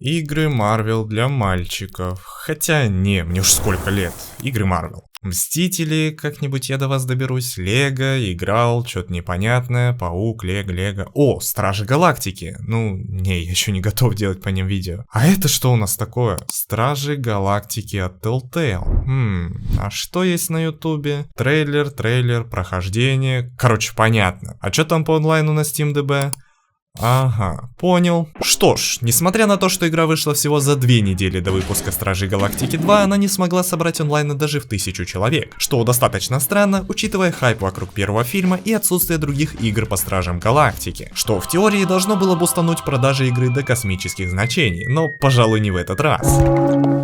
Игры Марвел для мальчиков. Хотя не, мне уж сколько лет. Игры Марвел. Мстители, как-нибудь я до вас доберусь. Лего, играл, что-то непонятное. Паук, Лего. О, Стражи Галактики. Ну, не, я еще не готов делать по ним видео. А это что у нас такое? Стражи Галактики от Telltale. А что есть на ютубе? Трейлер, прохождение. Короче, понятно. А что там по онлайну на SteamDB? Ага, понял. Что ж, несмотря на то, что игра вышла всего за 2 недели до выпуска Стражей Галактики 2, она не смогла собрать онлайна даже в 1000 человек, что достаточно странно, учитывая хайп вокруг первого фильма и отсутствие других игр по Стражам Галактики, что в теории должно было бустануть продажи игры до космических значений, но, пожалуй, не в этот раз.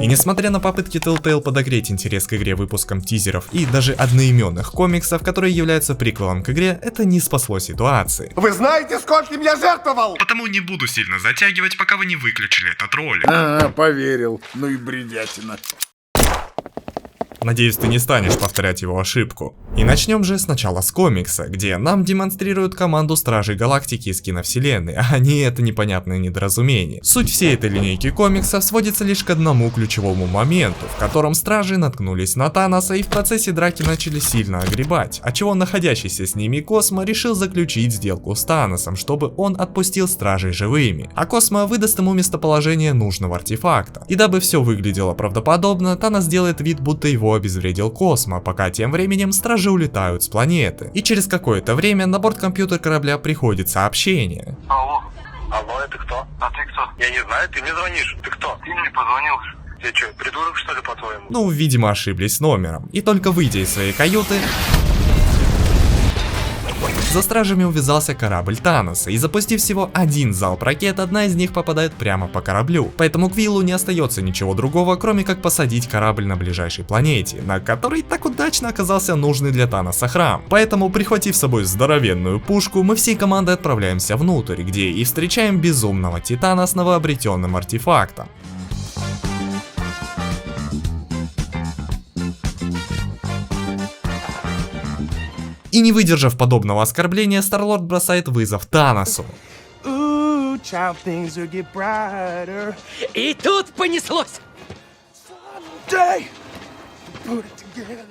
И несмотря на попытки Telltale подогреть интерес к игре выпуском тизеров и даже одноименных комиксов, которые являются приквелом к игре, это не спасло ситуации. Вы знаете, скольким я жертвовал? Потому не буду сильно затягивать, пока вы не выключили этот ролик. Поверил. Ну и бредятина. Надеюсь, ты не станешь повторять его ошибку. И начнем же сначала с комикса, где нам демонстрируют команду Стражей Галактики из киновселенной, а не это непонятное недоразумение. Суть всей этой линейки комиксов сводится лишь к одному ключевому моменту, в котором Стражи наткнулись на Таноса и в процессе драки начали сильно огребать, отчего находящийся с ними Космо решил заключить сделку с Таносом, чтобы он отпустил Стражей живыми, а Космо выдаст ему местоположение нужного артефакта. И дабы все выглядело правдоподобно, Танос делает вид, будто его обезвредил Космо, пока тем временем Стражи улетают с планеты. И через какое-то время на борт компьютера корабля приходит сообщение. Алло, это кто? А ты кто? Я не знаю, ты мне звонишь. Ты кто? Ты мне позвонил. Я что, придурок что ли, по-твоему? Ну, видимо, ошиблись с номером. И только выйдя из своей каюты, за Стражами увязался корабль Таноса, и запустив всего один залп ракет, одна из них попадает прямо по кораблю. Поэтому Квиллу не остается ничего другого, кроме как посадить корабль на ближайшей планете, на которой так удачно оказался нужный для Таноса храм. Поэтому, прихватив с собой здоровенную пушку, мы всей командой отправляемся внутрь, где и встречаем безумного Титана с новообретенным артефактом. И не выдержав подобного оскорбления, Старлорд бросает вызов Таносу. И тут понеслось!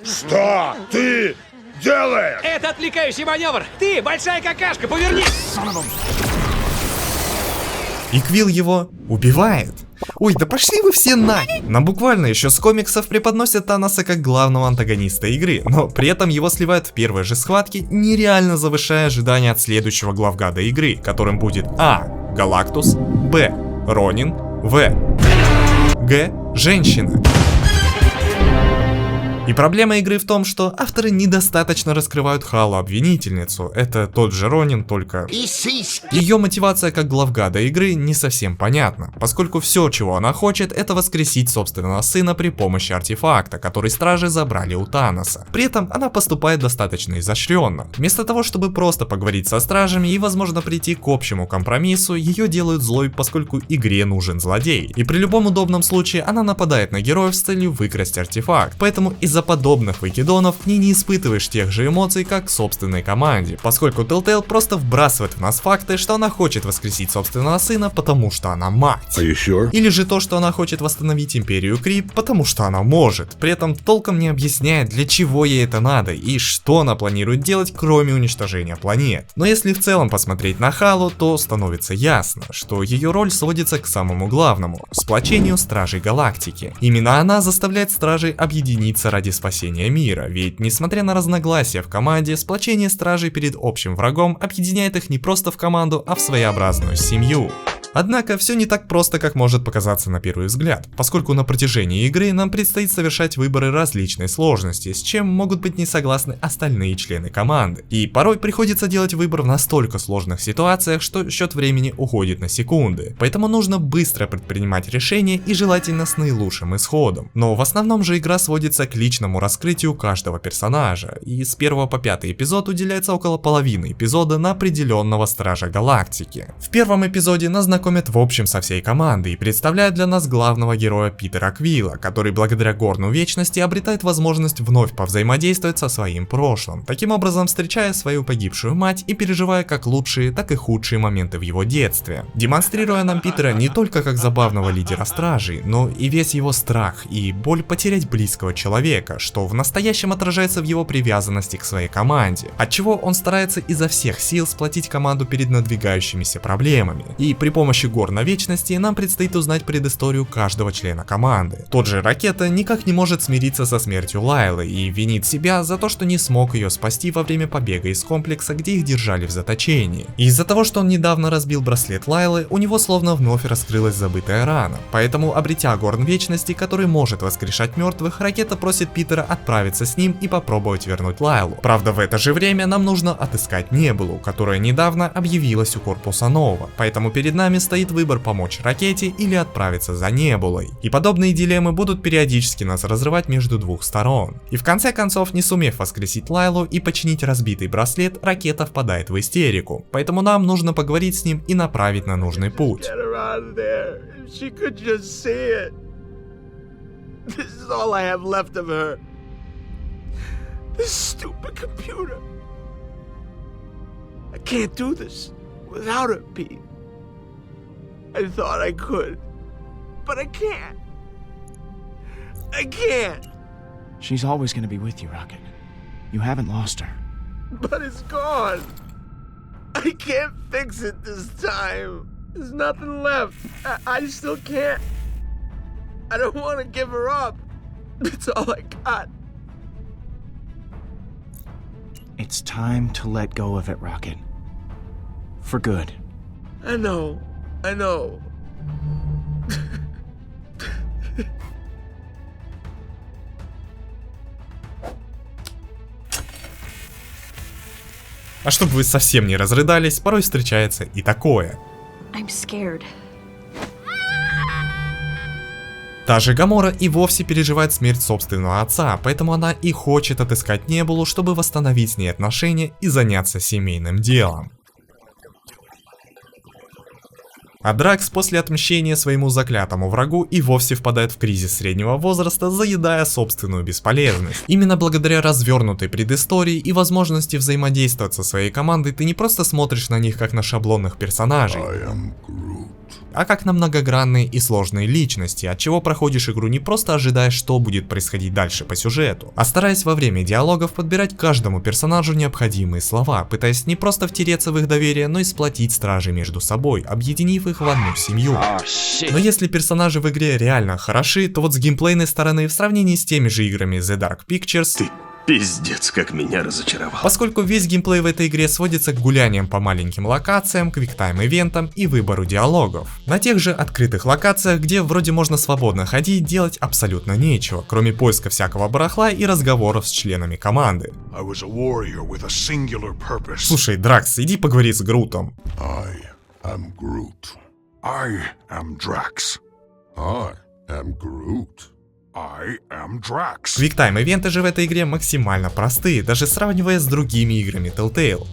Что ты делаешь? Это отвлекающий маневр! Ты, большая какашка, повернись! И Квилл его убивает. Ой, да пошли вы все на! Нам буквально еще с комиксов преподносят Таноса как главного антагониста игры, но при этом его сливают в первой же схватке, нереально завышая ожидания от следующего главгада игры, которым будет А. Галактус, Б. Ронин, В. Г. Женщина. И проблема игры в том, что авторы недостаточно раскрывают Халу-обвинительницу, это тот же Ронин, только ее мотивация как главгада игры не совсем понятна, поскольку все, чего она хочет, это воскресить собственного сына при помощи артефакта, который Стражи забрали у Таноса. При этом она поступает достаточно изощренно. Вместо того, чтобы просто поговорить со Стражами и возможно прийти к общему компромиссу, ее делают злой, поскольку игре нужен злодей. И при любом удобном случае она нападает на героев с целью выкрасть артефакт, поэтому из-за подобных выкидонов к ней не испытываешь тех же эмоций, как к собственной команде, поскольку Telltale просто вбрасывает в нас факты, что она хочет воскресить собственного сына, потому что она мать. Или же то, что она хочет восстановить империю Крип, потому что она может, при этом толком не объясняет, для чего ей это надо и что она планирует делать, кроме уничтожения планет. Но если в целом посмотреть на Халу, то становится ясно, что ее роль сводится к самому главному – сплочению Стражей Галактики. Именно она заставляет Стражей объединиться ради спасения мира, ведь несмотря на разногласия в команде, сплочение Стражей перед общим врагом объединяет их не просто в команду, а в своеобразную семью. Однако все не так просто, как может показаться на первый взгляд, поскольку на протяжении игры нам предстоит совершать выборы различной сложности, с чем могут быть не согласны остальные члены команды. И порой приходится делать выбор в настолько сложных ситуациях, что счет времени уходит на секунды. Поэтому нужно быстро предпринимать решения и желательно с наилучшим исходом. Но в основном же игра сводится к личному раскрытию каждого персонажа, и с 1 по 5 эпизод уделяется около половины эпизода на определенного Стража Галактики. В первом эпизоде нас знакомят знакомят в общем со всей командой и представляют для нас главного героя Питера Квилла, который благодаря Горну Вечности обретает возможность вновь повзаимодействовать со своим прошлым, таким образом встречая свою погибшую мать и переживая как лучшие, так и худшие моменты в его детстве, демонстрируя нам Питера не только как забавного лидера стражей, но и весь его страх и боль потерять близкого человека, что в настоящем отражается в его привязанности к своей команде, отчего он старается изо всех сил сплотить команду перед надвигающимися проблемами. И при помощи Горна Вечности нам предстоит узнать предысторию каждого члена команды. Тот же Ракета никак не может смириться со смертью Лайлы и винит себя за то, что не смог ее спасти во время побега из комплекса, где их держали в заточении. И из-за того, что он недавно разбил браслет Лайлы, у него словно вновь раскрылась забытая рана. Поэтому, обретя Горн Вечности, который может воскрешать мертвых, Ракета просит Питера отправиться с ним и попробовать вернуть Лайлу. Правда, в это же время нам нужно отыскать Небулу, которая недавно объявилась у корпуса Нова. Поэтому перед нами стоит выбор помочь Ракете или отправиться за Небулой. И подобные дилеммы будут периодически нас разрывать между двух сторон. И в конце концов, не сумев воскресить Лайлу и починить разбитый браслет, Ракета впадает в истерику. Поэтому нам нужно поговорить с ним и направить на нужный путь. I thought I could, but I can't. I can't. She's always gonna be with you, Rocket. You haven't lost her. But it's gone. I can't fix it this time. There's nothing left. I still can't. I don't want to give her up. That's all I got. It's time to let go of it, Rocket. For good. I know. I know. А чтобы вы совсем не разрыдались, порой встречается и такое. I'm scared. Та же Гамора и вовсе переживает смерть собственного отца, поэтому она и хочет отыскать Небулу, чтобы восстановить с ней отношения и заняться семейным делом. А Дракс после отмщения своему заклятому врагу и вовсе впадает в кризис среднего возраста, заедая собственную бесполезность. Именно благодаря развернутой предыстории и возможности взаимодействовать со своей командой ты не просто смотришь на них как на шаблонных персонажей, а как на многогранные и сложные личности, от чего проходишь игру не просто ожидая, что будет происходить дальше по сюжету, а стараясь во время диалогов подбирать каждому персонажу необходимые слова, пытаясь не просто втереться в их доверие, но и сплотить стражей между собой, объединив их в одну семью. Но если персонажи в игре реально хороши, то вот с геймплейной стороны в сравнении с теми же играми The Dark Pictures, Пиздец, как меня разочаровал. поскольку весь геймплей в этой игре сводится к гуляниям по маленьким локациям, квиктайм-ивентам и выбору диалогов. На тех же открытых локациях, где вроде можно свободно ходить, делать абсолютно нечего, кроме поиска всякого барахла и разговоров с членами команды. Слушай, Дракс, иди поговори с Грутом. I am Groot. I am Drax. I am Groot. I am Drax. Квиктайм-ивенты же в этой игре максимально простые, даже сравнивая с другими играми Telltale.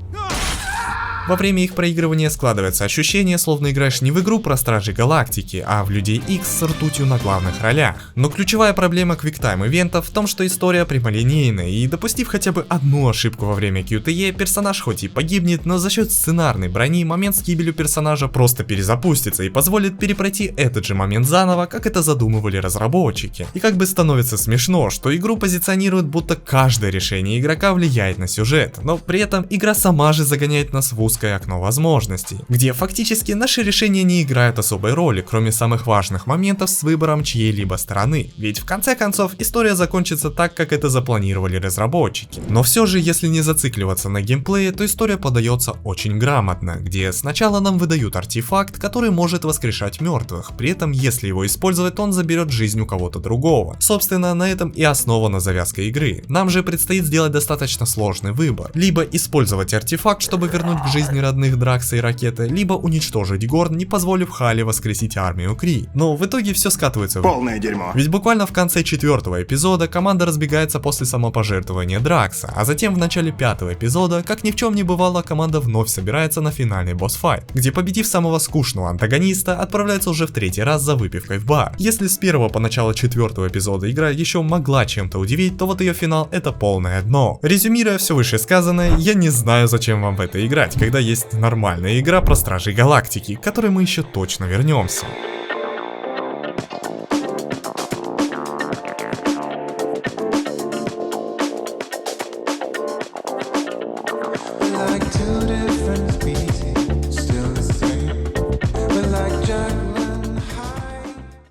Во время их проигрывания складывается ощущение, словно играешь не в игру про Стражей Галактики, а в Людей Икс с ртутью на главных ролях. Но ключевая проблема квиктайм-ивентов в том, что история прямолинейная, и допустив хотя бы одну ошибку во время QTE, персонаж хоть и погибнет, но за счет сценарной брони момент с гибелью персонажа просто перезапустится и позволит перепройти этот же момент заново, как это задумывали разработчики. И как бы становится смешно, что игру позиционируют, будто каждое решение игрока влияет на сюжет, но при этом игра сама же загоняет нас в узкое окно возможностей, где фактически наши решения не играют особой роли, кроме самых важных моментов с выбором чьей-либо стороны, ведь в конце концов история закончится так, как это запланировали разработчики. Но все же, если не зацикливаться на геймплее, то история подается очень грамотно, где сначала нам выдают артефакт, который может воскрешать мертвых, при этом если его использовать, то он заберет жизнь у кого-то другого. Собственно, на этом и основана завязка игры. Нам же предстоит сделать достаточно сложный выбор: либо использовать артефакт, чтобы вернуть в жизнь жизни родных Дракса и Ракеты, либо уничтожить Горн, не позволив Халли воскресить армию Крee. Но в итоге все скатывается в Полное дерьмо. Ведь буквально в конце 4-го эпизода команда разбегается после самопожертвования Дракса, а затем в начале 5-го эпизода, как ни в чем не бывало, команда вновь собирается на финальный босс-файт, где, победив самого скучного антагониста, отправляется уже в 3-й раз за выпивкой в бар. Если с 1-го по начало 4-го эпизода игра еще могла чем-то удивить, то вот ее финал — это полное дно. Резюмируя все вышесказанное, я не знаю, зачем вам в это играть, когда есть нормальная игра про Стражей Галактики, к которой мы еще точно вернемся. Like 2 days